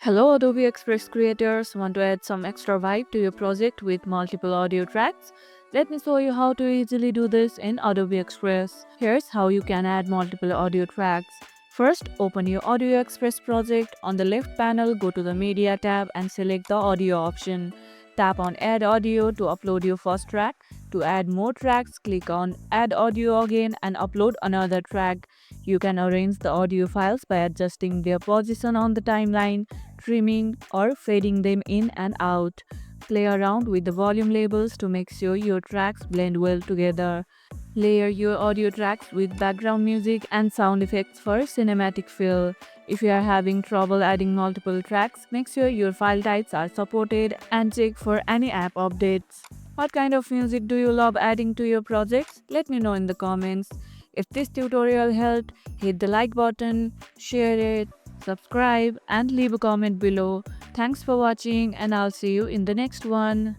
Hello Adobe Express creators, want to add some extra vibe to your project with multiple audio tracks? Let me show you how to easily do this in Adobe Express. Here's how you can add multiple audio tracks. First, open your Audio Express project. On the left panel, go to the Media tab and select the audio option. Tap on Add Audio to upload your first track. To add more tracks, click on Add Audio again and upload another track. You can arrange the audio files by adjusting their position on the timeline, trimming, or fading them in and out. Play around with the volume labels to make sure your tracks blend well together. Layer your audio tracks with background music and sound effects for cinematic feel. If you are having trouble adding multiple tracks, make sure your file types are supported and check for any app updates. What kind of music do you love adding to your projects? Let me know in the comments. If this tutorial helped, hit the like button, share it, subscribe, and leave a comment below. Thanks for watching, and I'll see you in the next one.